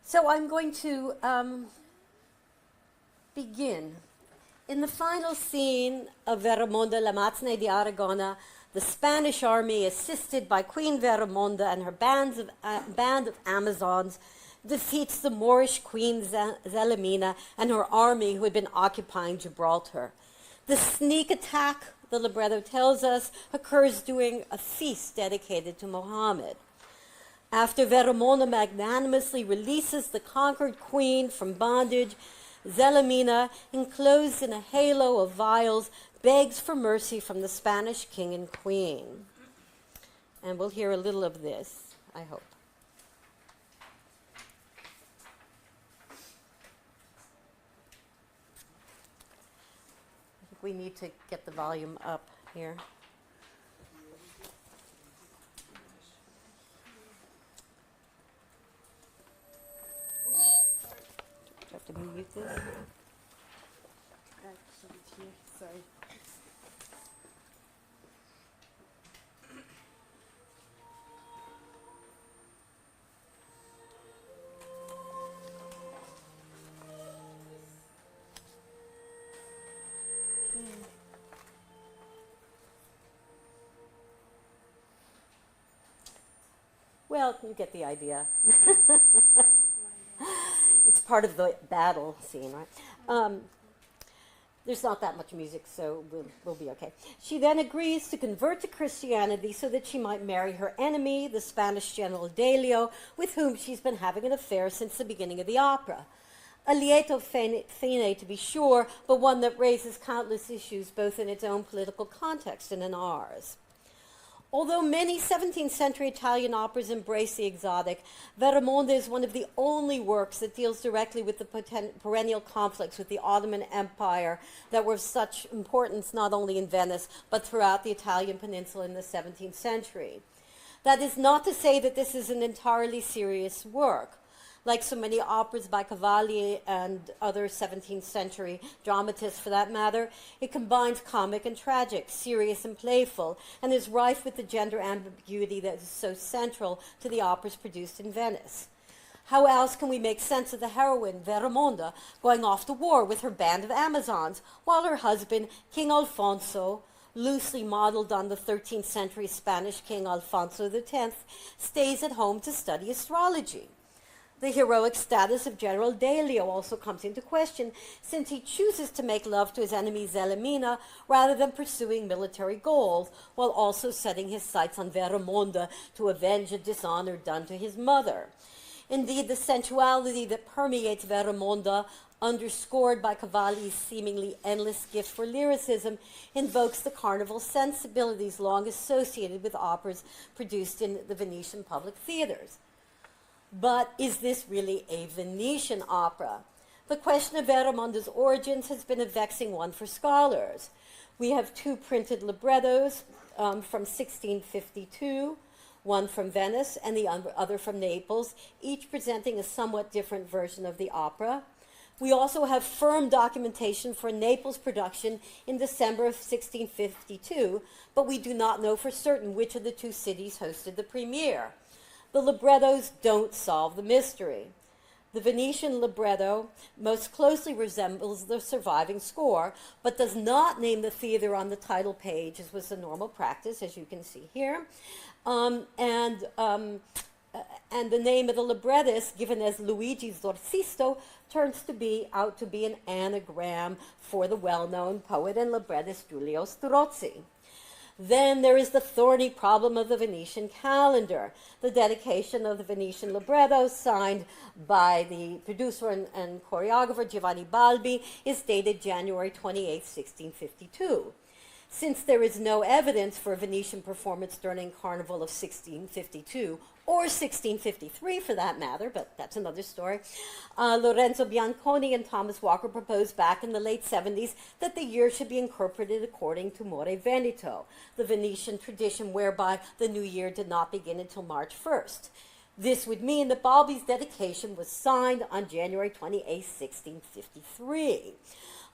So I'm going to begin. In the final scene of Veremonda, La Matzne di Aragona, the Spanish army, assisted by Queen Veremonda and her band of Amazons, defeats the Moorish queen Zelimina and her army who had been occupying Gibraltar. The sneak attack, the libretto tells us, occurs during a feast dedicated to Mohammed. After Veremonda magnanimously releases the conquered queen from bondage, Zelimina, enclosed in a halo of vials, begs for mercy from the Spanish king and queen. And we'll hear a little of this, I hope. I think we need to get the volume up here. To mute this? Sorry. Well, you get the idea. It's part of the battle scene, right? There's not that much music, so we'll be okay. She then agrees to convert to Christianity so that she might marry her enemy, the Spanish general Delio, with whom she's been having an affair since the beginning of the opera. A lieto fine, to be sure, but one that raises countless issues both in its own political context and in ours. Although many 17th century Italian operas embrace the exotic, Veremonda is one of the only works that deals directly with the perennial conflicts with the Ottoman Empire that were of such importance not only in Venice, but throughout the Italian peninsula in the 17th century. That is not to say that this is an entirely serious work. Like so many operas by Cavalli and other 17th century dramatists for that matter, it combines comic and tragic, serious and playful, and is rife with the gender ambiguity that is so central to the operas produced in Venice. How else can we make sense of the heroine, Veremonda, going off to war with her band of Amazons, while her husband, King Alfonso, loosely modeled on the 13th century Spanish King Alfonso X, stays at home to study astrology? The heroic status of General Delio also comes into question, since he chooses to make love to his enemy Zelimina rather than pursuing military goals, while also setting his sights on Veremonda to avenge a dishonor done to his mother. Indeed, the sensuality that permeates Veremonda, underscored by Cavalli's seemingly endless gift for lyricism, invokes the carnival sensibilities long associated with operas produced in the Venetian public theaters. But is this really a Venetian opera? The question of Veremonda's origins has been a vexing one for scholars. We have two printed librettos from 1652, one from Venice and the other from Naples, each presenting a somewhat different version of the opera. We also have firm documentation for Naples production in December of 1652, but we do not know for certain which of the two cities hosted the premiere. The librettos don't solve the mystery. The Venetian libretto most closely resembles the surviving score, but does not name the theater on the title page, as was the normal practice, as you can see here. And the name of the librettist, given as Luigi Zorzisto, turns out to be an anagram for the well-known poet and librettist Giulio Strozzi. Then there is the thorny problem of the Venetian calendar. The dedication of the Venetian libretto, signed by the producer and choreographer Giovanni Balbi, is dated January 28, 1652. Since there is no evidence for a Venetian performance during Carnival of 1652, or 1653 for that matter, but that's another story, Lorenzo Bianconi and Thomas Walker proposed back in the late 70s that the year should be incorporated according to More Veneto, the Venetian tradition whereby the new year did not begin until March 1st. This would mean that Balbi's dedication was signed on January 28, 1653.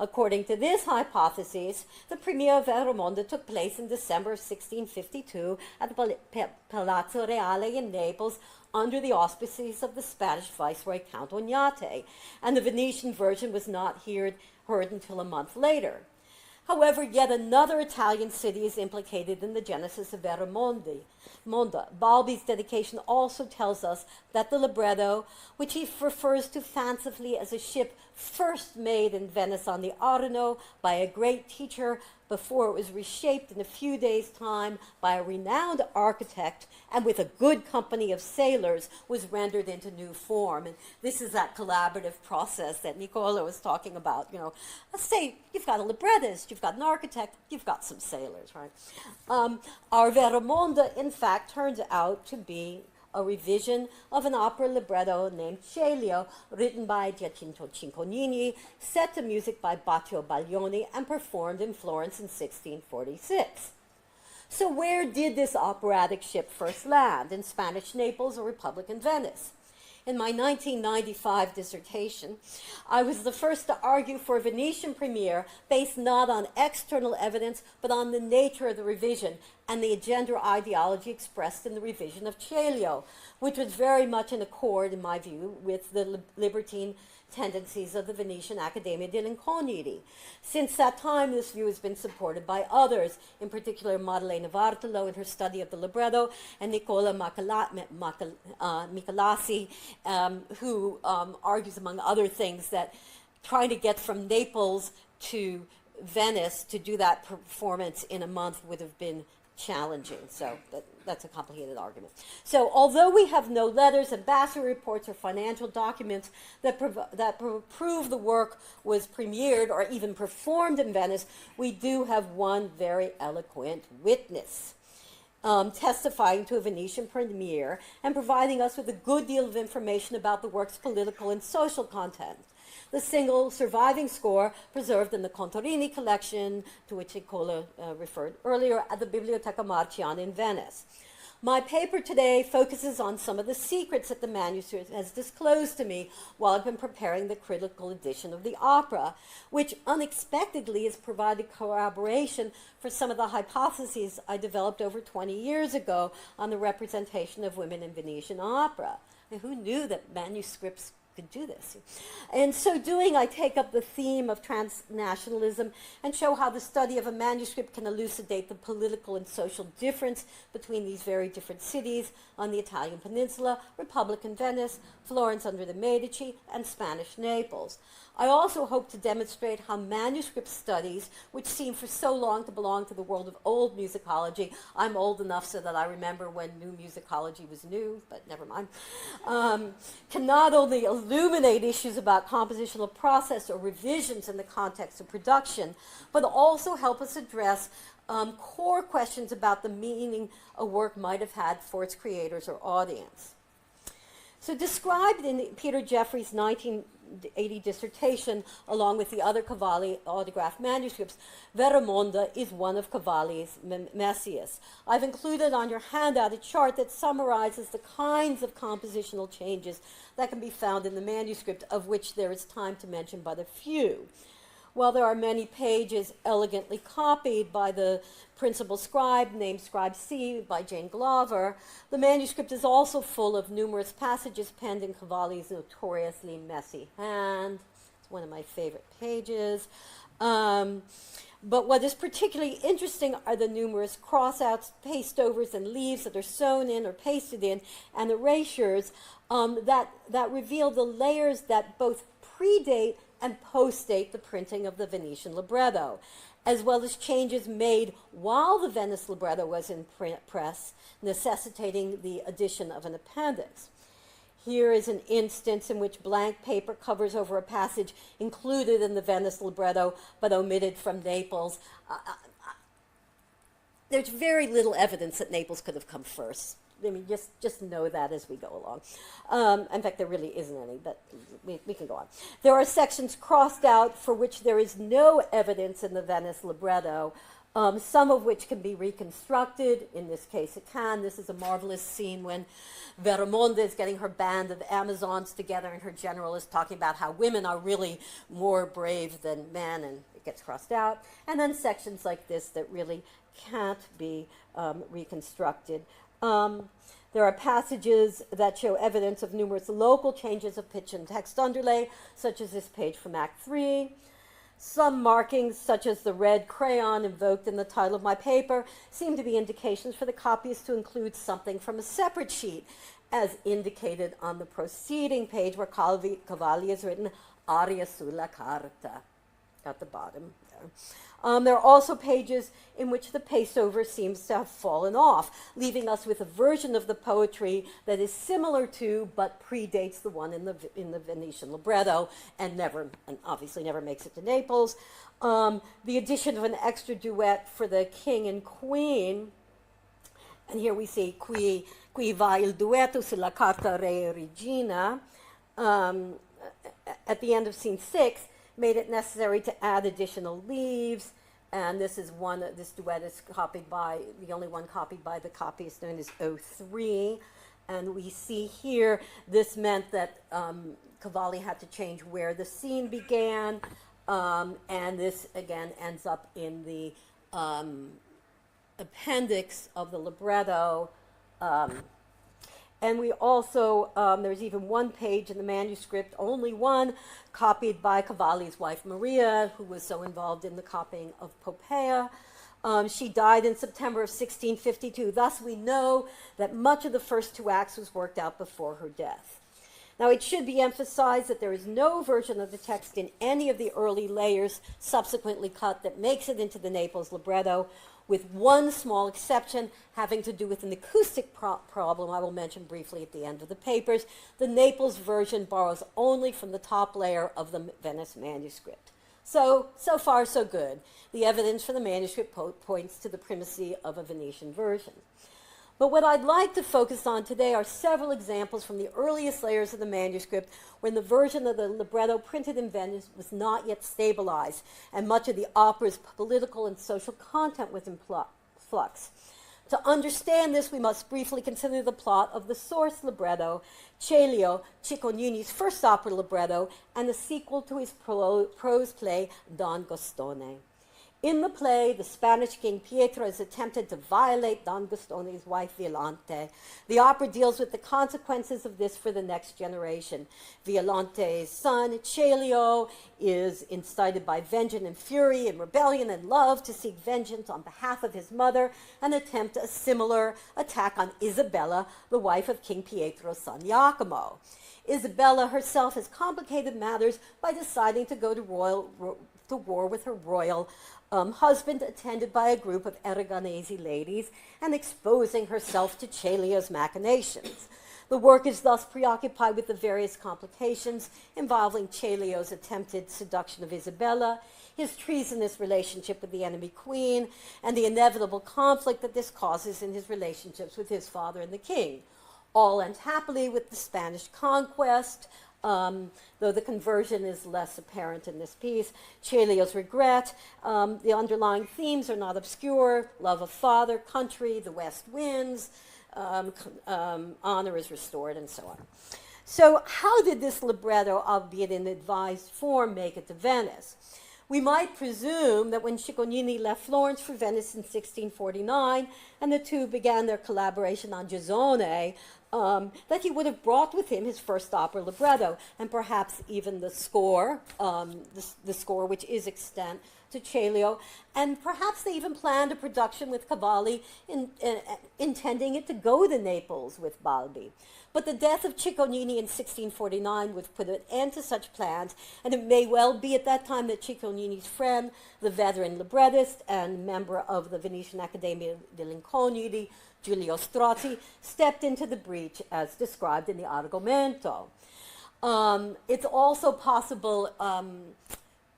According to this hypothesis, the premiere of Veremonda took place in December of 1652 at the Palazzo Reale in Naples, under the auspices of the Spanish Viceroy Count Oñate, and the Venetian version was not heard until a month later. However, yet another Italian city is implicated in the genesis of Veremonda. Balbi's dedication also tells us that the libretto, which he refers to fancifully as a ship first made in Venice on the Arno by a great teacher before it was reshaped in a few days' time by a renowned architect and with a good company of sailors, was rendered into new form. And this is that collaborative process that Nicola was talking about. You know, let's say you've got a librettist, you've got an architect, you've got some sailors, right? Our Veremonda, in fact, turns out to be a revision of an opera libretto named Celio, written by Giacinto Cinconini, set to music by Baccio Baglioni, and performed in Florence in 1646. So where did this operatic ship first land? In Spanish Naples or Republican Venice? In my 1995 dissertation, I was the first to argue for a Venetian premiere based not on external evidence, but on the nature of the revision and the gender ideology expressed in the revision of Celio, which was very much in accord, in my view, with the libertine tendencies of the Venetian Accademia degli Incogniti. Since that time, this view has been supported by others, in particular Maddalena Vartolo in her study of the libretto, and Nicola Michelassi, who argues, among other things, that trying to get from Naples to Venice to do that performance in a month would have been challenging. So that's a complicated argument. So although we have no letters, ambassador reports, or financial documents that prove the work was premiered or even performed in Venice, we do have one very eloquent witness testifying to a Venetian premiere and providing us with a good deal of information about the work's political and social content. The single surviving score preserved in the Contarini collection, to which Nicola referred earlier, at the Biblioteca Marciana in Venice. My paper today focuses on some of the secrets that the manuscript has disclosed to me while I've been preparing the critical edition of the opera, which unexpectedly has provided corroboration for some of the hypotheses I developed over 20 years ago on the representation of women in Venetian opera. And who knew that manuscripts could do this? In so doing, I take up the theme of transnationalism and show how the study of a manuscript can elucidate the political and social difference between these very different cities on the Italian peninsula, Republican Venice, Florence under the Medici, and Spanish Naples. I also hope to demonstrate how manuscript studies, which seem for so long to belong to the world of old musicology — I'm old enough so that I remember when new musicology was new, but never mind — can not only illuminate issues about compositional process or revisions in the context of production, but also help us address core questions about the meaning a work might have had for its creators or audience. So described in Peter Jeffrey's 1980 dissertation, along with the other Cavalli autographed manuscripts, Veremonda is one of Cavalli's messiahs. I've included on your handout a chart that summarizes the kinds of compositional changes that can be found in the manuscript, of which there is time to mention but a few. While there are many pages elegantly copied by the principal scribe, named Scribe C by Jane Glover, the manuscript is also full of numerous passages penned in Cavalli's notoriously messy hand. It's one of my favorite pages. But what is particularly interesting are the numerous crossouts, paste-overs, and leaves that are sewn in or pasted in, and erasures that reveal the layers that both predate and post-date the printing of the Venetian libretto, as well as changes made while the Venice libretto was in press, necessitating the addition of an appendix. Here is an instance in which blank paper covers over a passage included in the Venice libretto but omitted from Naples. There's very little evidence that Naples could have come first. I mean, just know that as we go along. In fact, there really isn't any, but we can go on. There are sections crossed out for which there is no evidence in the Venice libretto, some of which can be reconstructed. In this case, it can. This is a marvelous scene when Veremonda is getting her band of Amazons together, and her general is talking about how women are really more brave than men, and it gets crossed out. And then sections like this that really can't be reconstructed. There are passages that show evidence of numerous local changes of pitch and text underlay, such as this page from Act 3. Some markings, such as the red crayon invoked in the title of my paper, seem to be indications for the copyist to include something from a separate sheet, as indicated on the preceding page where Cavalli has written Aria sulla carta at the bottom there. There are also pages in which the paste-over seems to have fallen off, leaving us with a version of the poetry that is similar to, but predates the one in the Venetian libretto, and obviously never makes it to Naples. The addition of an extra duet for the king and queen, and here we see qui va il duetto sulla carta re regina, at the end of scene 6, made it necessary to add additional leaves, and this duet is copied by, the only one copied by the copyist known as O3, and we see here this meant that Cavalli had to change where the scene began, and this again ends up in the appendix of the libretto. And we also, there's even one page in the manuscript, only one, copied by Cavalli's wife Maria, who was so involved in the copying of Poppaea. She died in September of 1652. Thus, we know that much of the first two acts was worked out before her death. Now, it should be emphasized that there is no version of the text in any of the early layers subsequently cut that makes it into the Naples libretto, with one small exception having to do with an acoustic problem I will mention briefly at the end of the papers. The Naples version borrows only from the top layer of the Venice manuscript. So far, so good. The evidence for the manuscript points to the primacy of a Venetian version. But what I'd like to focus on today are several examples from the earliest layers of the manuscript when the version of the libretto printed in Venice was not yet stabilized, and much of the opera's political and social content was in flux. To understand this, we must briefly consider the plot of the source libretto, Celio, Cicognini's first opera libretto, and the sequel to his prose play, Don Gostone. In the play, the Spanish king Pietro is attempted to violate Don Gostone's wife, Violante. The opera deals with the consequences of this for the next generation. Violante's son, Celio, is incited by vengeance and fury and rebellion and love to seek vengeance on behalf of his mother and attempt a similar attack on Isabella, the wife of King Pietro's son, Giacomo. Isabella herself has complicated matters by deciding to go to war with her royal husband, attended by a group of Aragonese ladies, and exposing herself to Celio's machinations. The work is thus preoccupied with the various complications involving Celio's attempted seduction of Isabella, his treasonous relationship with the enemy queen, and the inevitable conflict that this causes in his relationships with his father and the king. All ends happily with the Spanish conquest, though the conversion is less apparent in this piece. Celio's regret, the underlying themes are not obscure: love of father, country, the west winds, honor is restored, and so on. So how did this libretto, albeit in advised form, make it to Venice? We might presume that when Cicognini left Florence for Venice in 1649, and the two began their collaboration on Gesone, that he would have brought with him his first opera libretto, and perhaps even the score, the score which is extant to Celio, and perhaps they even planned a production with Cavalli, intending it to go to Naples with Balbi. But the death of Cicognini in 1649 would put an end to such plans, and it may well be at that time that Cicognini's friend, the veteran librettist and member of the Venetian Accademia degli Incogniti, Giulio Strozzi, stepped into the breach as described in the Argomento. It's also possible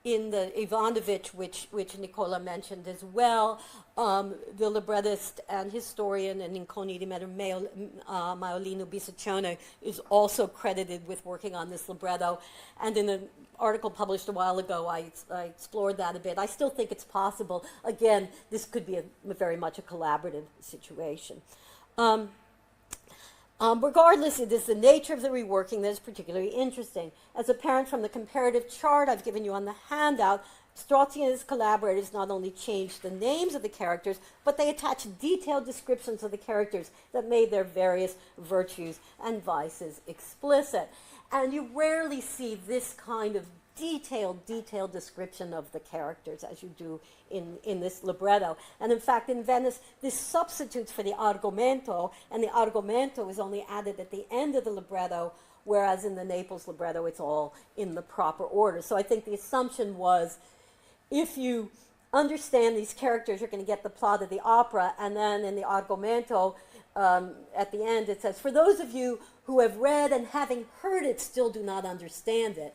in the Ivanovich, which Nicola mentioned as well, the librettist and historian and incogniti matter Maiolino Bisaccione is also credited with working on this libretto. And in an article published a while ago, I explored that a bit. I still think it's possible. Again, this could be very much a collaborative situation. Regardless, it is the nature of the reworking that is particularly interesting. As apparent from the comparative chart I've given you on the handout, Strozzi and his collaborators not only changed the names of the characters, but they attached detailed descriptions of the characters that made their various virtues and vices explicit. And you rarely see this kind of detailed description of the characters as you do in this libretto. And in fact, in Venice, this substitutes for the argomento, and the argomento is only added at the end of the libretto, whereas in the Naples libretto, it's all in the proper order. So I think the assumption was, if you understand these characters, you're going to get the plot of the opera, and then in the argomento, at the end, it says, for those of you who have read and having heard it still do not understand it.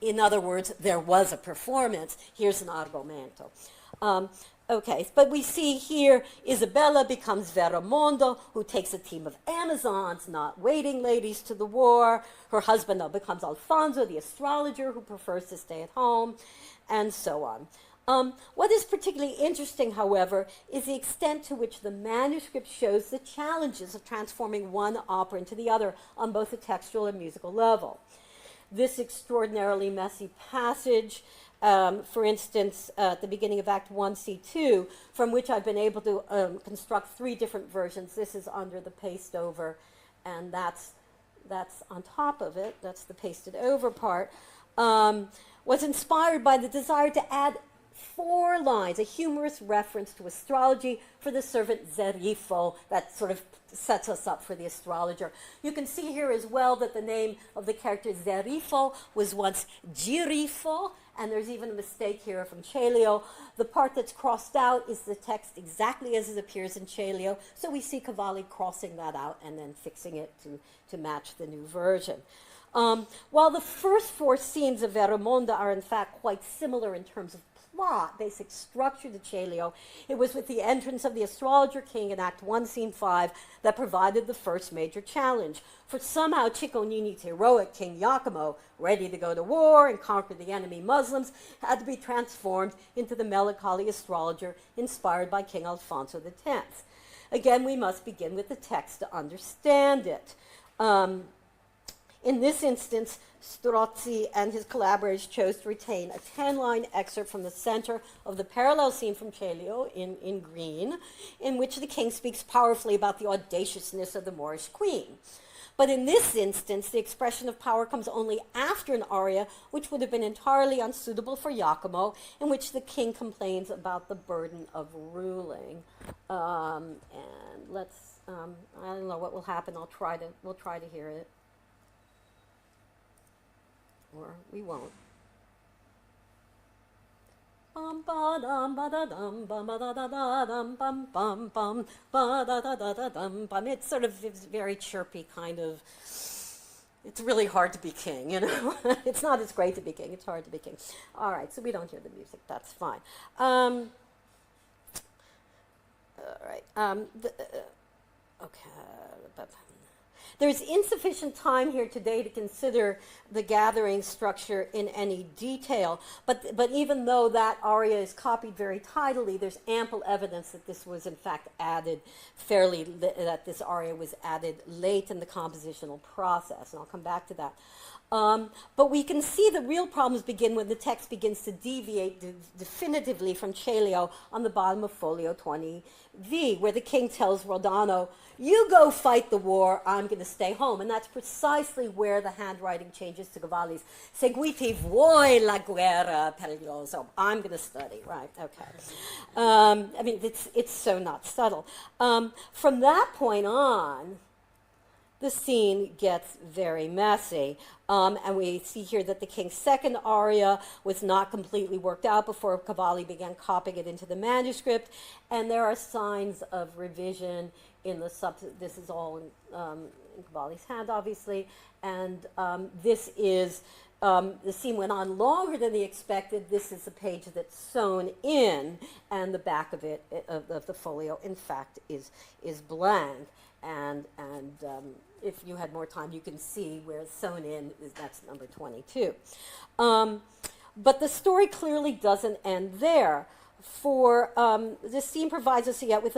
In other words, there was a performance. Here's an argomento. Okay, but we see here Isabella becomes Veremonda, who takes a team of Amazons, not waiting ladies, to the war. Her husband now becomes Alfonso, the astrologer, who prefers to stay at home, and so on. What is particularly interesting, however, is the extent to which the manuscript shows the challenges of transforming one opera into the other on both a textual and musical level. This extraordinarily messy passage, for instance, at the beginning of Act 1, C2, from which I've been able to construct 3 different versions. This is under the paste over, and that's on top of it. That's the pasted over part. Was inspired by the desire to add 4 lines, a humorous reference to astrology for the servant Zerifo that sort of sets us up for the astrologer. You can see here as well that the name of the character Zerifo was once Girifo, and there's even a mistake here from Celio. The part that's crossed out is the text exactly as it appears in Celio, so we see Cavalli crossing that out and then fixing it to match the new version. While the first 4 scenes of Veremonda are in fact quite similar in terms of plot, basic structure to Celio, it was with the entrance of the astrologer king in Act 1, Scene 5 that provided the first major challenge. For somehow Cicconini's heroic King Giacomo, ready to go to war and conquer the enemy Muslims, had to be transformed into the melancholy astrologer inspired by King Alfonso X. Again, we must begin with the text to understand it. In this instance, Strozzi and his collaborators chose to retain a 10-line excerpt from the center of the parallel scene from Celio in green, in which the king speaks powerfully about the audaciousness of the Moorish queen. But in this instance, the expression of power comes only after an aria, which would have been entirely unsuitable for Giacomo, in which the king complains about the burden of ruling. And let's, I don't know what will happen. We'll try to hear it. Or we won't. It's sort of very chirpy kind of. It's really hard to be king, you know. It's not as great to be king. It's hard to be king. All right, so we don't hear the music. That's fine. All right. Okay. There's insufficient time here today to consider the gathering structure in any detail, but even though that aria is copied very tidily, there's ample evidence that this was in fact added that this aria was added late in the compositional process, and I'll come back to that. But we can see the real problems begin when the text begins to deviate definitively from Celio on the bottom of folio 20V, where the king tells Rodano, you go fight the war, I'm going to stay home. And that's precisely where the handwriting changes to Cavalli's. Seguiti voi la guerra pericoloso. I'm going to study, right, okay. I mean, it's so not subtle. From that point on, the scene gets very messy. And we see here that the king's second aria was not completely worked out before Cavalli began copying it into the manuscript. And there are signs of revision in the this is all in Cavalli's hand, obviously. And this is, the scene went on longer than they expected. This is a page that's sewn in, and the back of it, of the folio, in fact, is blank. And if you had more time, you can see where it's sewn in, that's number 22. But the story clearly doesn't end there. this scene provides us yet with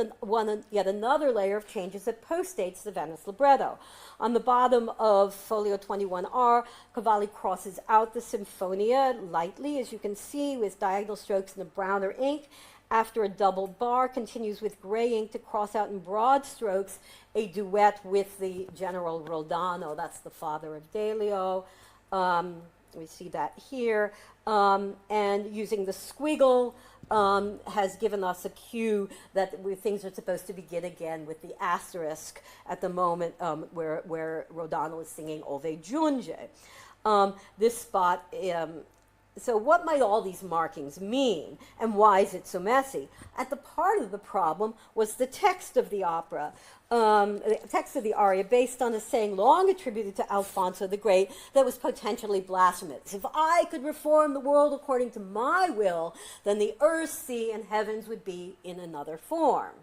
yet another layer of changes that postdates the Venice libretto. On the bottom of folio 21R, Cavalli crosses out the Sinfonia lightly, as you can see, with diagonal strokes in the browner ink. After a double bar, continues with gray ink to cross out in broad strokes a duet with the General Rodano. That's the father of Delio. We see that here. And using the squiggle has given us a cue that things are supposed to begin again with the asterisk at the moment where Rodano is singing Ove Giunge. This spot, so what might all these markings mean, and why is it so messy? At the part of the problem was the text of the opera, the text of the aria, based on a saying long attributed to Alfonso the Great that was potentially blasphemous. If I could reform the world according to my will, then the earth, sea, and heavens would be in another form.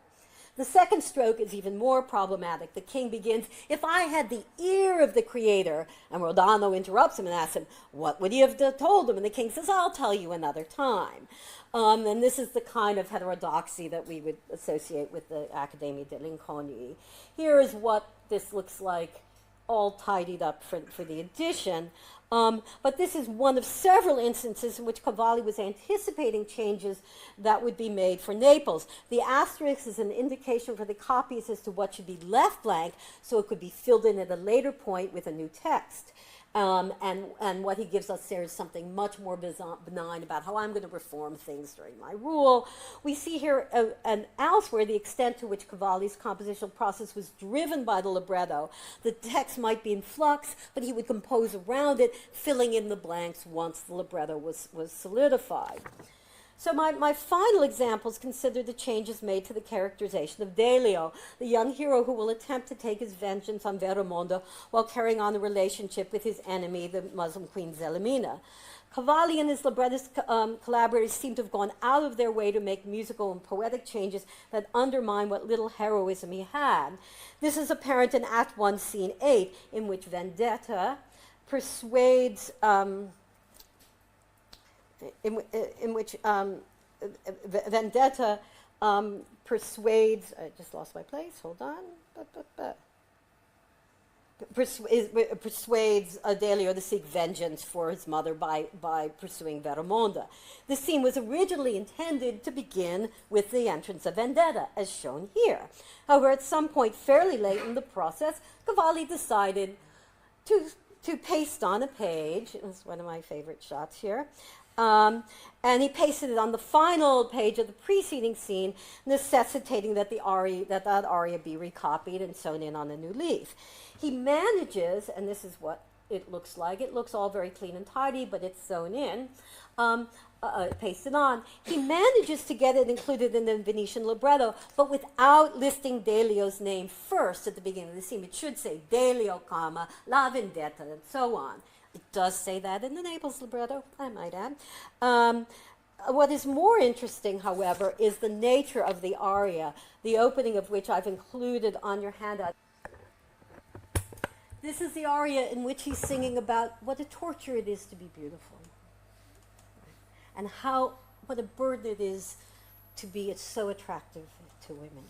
The second stroke is even more problematic. The king begins, if I had the ear of the creator, and Rodano interrupts him and asks him, what would he have told him? And the king says, I'll tell you another time. And this is the kind of heterodoxy that we would associate with the Accademia degli Incogni. Here is what this looks like, all tidied up for the edition. But this is one of several instances in which Cavalli was anticipating changes that would be made for Naples. The asterisk is an indication for the copies as to what should be left blank, so it could be filled in at a later point with a new text. And what he gives us there is something much more benign about how I'm going to reform things during my rule. We see here and elsewhere the extent to which Cavalli's compositional process was driven by the libretto. The text might be in flux, but he would compose around it, filling in the blanks once the libretto was solidified. So my final examples consider the changes made to the characterization of Delio, the young hero who will attempt to take his vengeance on Veremonda while carrying on a relationship with his enemy, the Muslim queen Zelimina. Cavalli and his librettist collaborators seem to have gone out of their way to make musical and poetic changes that undermine what little heroism he had. This is apparent in Act 1, Scene 8, in which Vendetta persuades... in which Vendetta persuades, I just lost my place, hold on, persuades Delio to seek vengeance for his mother by pursuing Veremonda. The scene was originally intended to begin with the entrance of Vendetta, as shown here. However, at some point fairly late in the process, Cavalli decided to paste on a page, it was one of my favorite shots here, and he pasted it on the final page of the preceding scene, necessitating that that aria be recopied and sewn in on a new leaf. He manages, and this is what it looks like. It looks all very clean and tidy, but it's sewn in, pasted on. He manages to get it included in the Venetian libretto, but without listing Delio's name first at the beginning of the scene. It should say Delio, comma, La Vendetta, and so on. It does say that in the Naples libretto, I might add. What is more interesting, however, is the nature of the aria, the opening of which I've included on your handout. This is the aria in which he's singing about what a torture it is to be beautiful, and what a burden it is to be so attractive to women.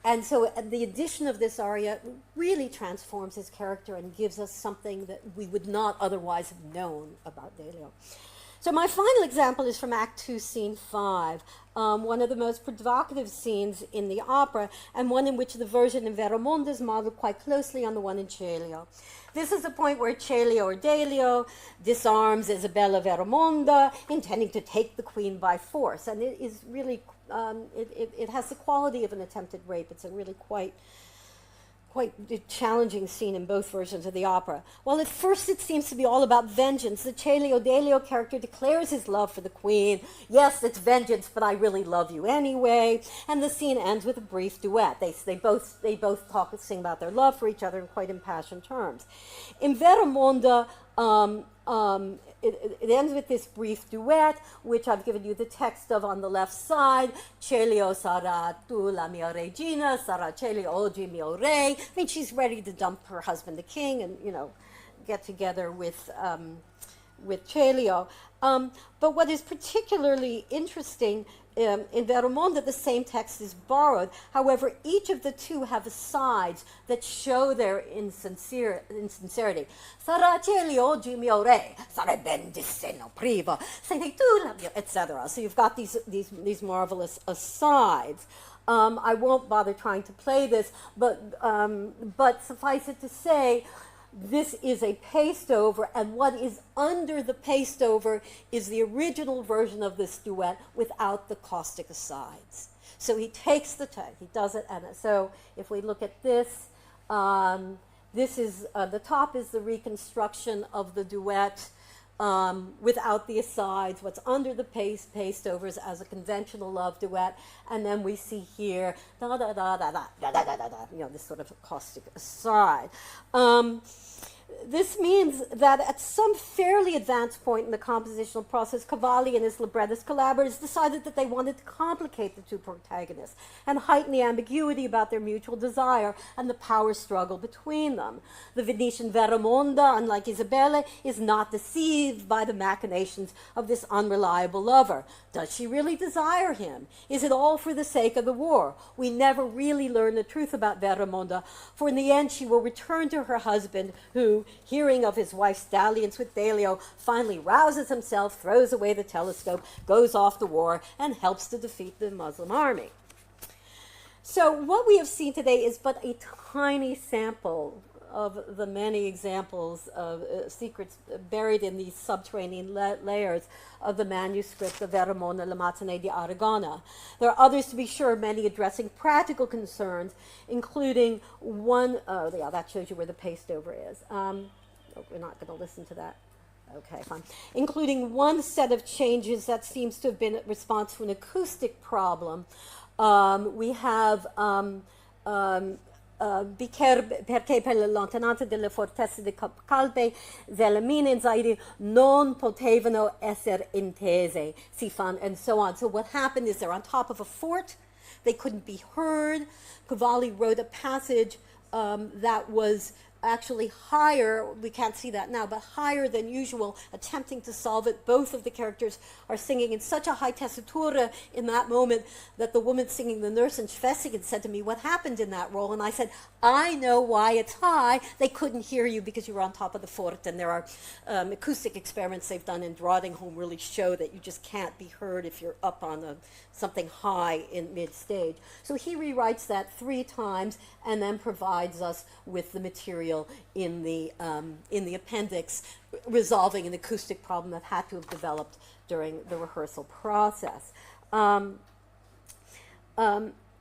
And so the addition of this aria really transforms his character and gives us something that we would not otherwise have known about Delio. So my final example is from Act 2, Scene 5, one of the most provocative scenes in the opera, and one in which the version in Veremonda is modeled quite closely on the one in Celio. This is the point where Celio or Delio disarms Isabella Veremonda, intending to take the queen by force. And it is really, it has the quality of an attempted rape. It's a really quite challenging scene in both versions of the opera. While at first it seems to be all about vengeance, the Celio-Delio character declares his love for the queen. Yes, it's vengeance, but I really love you anyway. And the scene ends with a brief duet. They both sing about their love for each other in quite impassioned terms. In Veremonda, it ends with this brief duet, which I've given you the text of on the left side. Celio sarà tu la mia regina, sarà Celio oggi mio re. I mean, she's ready to dump her husband, the king, and, get together with Celio. But what is particularly interesting in Veremonda, the same text is borrowed. However, each of the two have asides that show their insincerity. Sarà Celio oggi mio re, sarà ben disseno privo, se ne tu la mia, etc. So you've got these marvelous asides. I won't bother trying to play this, but suffice it to say, this is a paste over, and what is under the paste over is the original version of this duet without the caustic asides. So he takes the text, he does it, and so if we look at this, this is the top is the reconstruction of the duet without the asides, what's under the paste overs as a conventional love duet, and then we see here da da da da da da da da da, you know, this sort of caustic aside. This means that at some fairly advanced point in the compositional process, Cavalli and his librettist collaborators decided that they wanted to complicate the two protagonists and heighten the ambiguity about their mutual desire and the power struggle between them. The Venetian Veremonda, unlike Isabella, is not deceived by the machinations of this unreliable lover. Does she really desire him? Is it all for the sake of the war? We never really learn the truth about Veremonda, for in the end she will return to her husband, who, hearing of his wife's dalliance with Delio, finally rouses himself, throws away the telescope, goes off to war, and helps to defeat the Muslim army. So what we have seen today is but a tiny sample of the many examples of secrets buried in these subterranean layers of the manuscript of Veremonda La Matinée di Aragona. There are others, to be sure, many addressing practical concerns, including one, yeah, that shows you where the paste over is. Oh, we're not going to listen to that. Okay, fine. Including one set of changes that seems to have been in response to an acoustic problem. We have perché per la lontananza delle fortezze di calpe delle mine in Zaire non potevano essere intese, si fan, and so on. So what happened is they're on top of a fort. They couldn't be heard. Cavalli wrote a passage that was actually higher, we can't see that now, but higher than usual, attempting to solve it. Both of the characters are singing in such a high tessitura in that moment that the woman singing, the nurse in Schwesigen, said to me, what happened in that role? And I said, I know why it's high. They couldn't hear you because you were on top of the fort, and there are acoustic experiments they've done in Drottningholm really show that you just can't be heard if you're up on something high in mid-stage. So he rewrites that 3 times and then provides us with the material in the appendix, resolving an acoustic problem that had to have developed during the rehearsal process.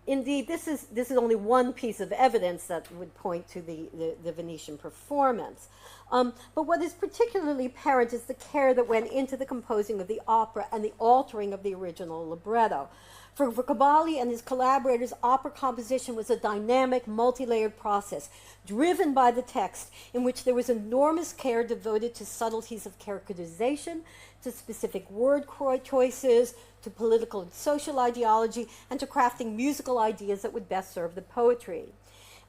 Indeed, this is only one piece of evidence that would point to the Venetian performance. But what is particularly apparent is the care that went into the composing of the opera and the altering of the original libretto. For Cavalli and his collaborators, opera composition was a dynamic, multi-layered process, driven by the text, in which there was enormous care devoted to subtleties of characterization, to specific word choices, to political and social ideology, and to crafting musical ideas that would best serve the poetry.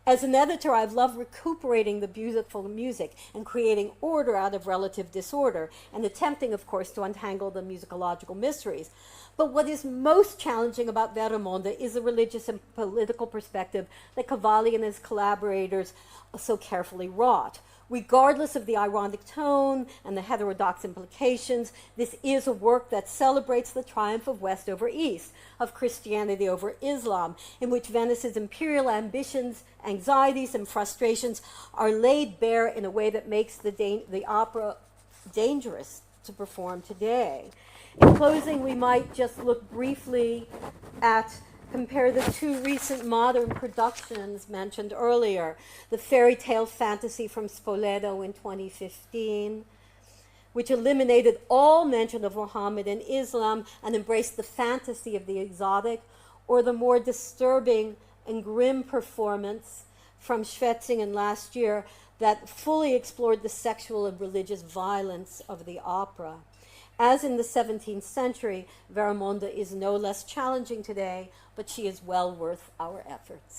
As an editor, I've loved recuperating the beautiful music and creating order out of relative disorder, and attempting, of course, to untangle the musicological mysteries. But what is most challenging about Veremonda is the religious and political perspective that Cavalli and his collaborators so carefully wrought. Regardless of the ironic tone and the heterodox implications, this is a work that celebrates the triumph of West over East, of Christianity over Islam, in which Venice's imperial ambitions, anxieties, and frustrations are laid bare in a way that makes the opera dangerous to perform today. In closing, we might just look briefly compare the 2 recent modern productions mentioned earlier. The fairy tale fantasy from Spoleto in 2015, which eliminated all mention of Muhammad and Islam and embraced the fantasy of the exotic, or the more disturbing and grim performance from Schwetzingen last year that fully explored the sexual and religious violence of the opera. As in the 17th century, Veremonda is no less challenging today, but she is well worth our efforts.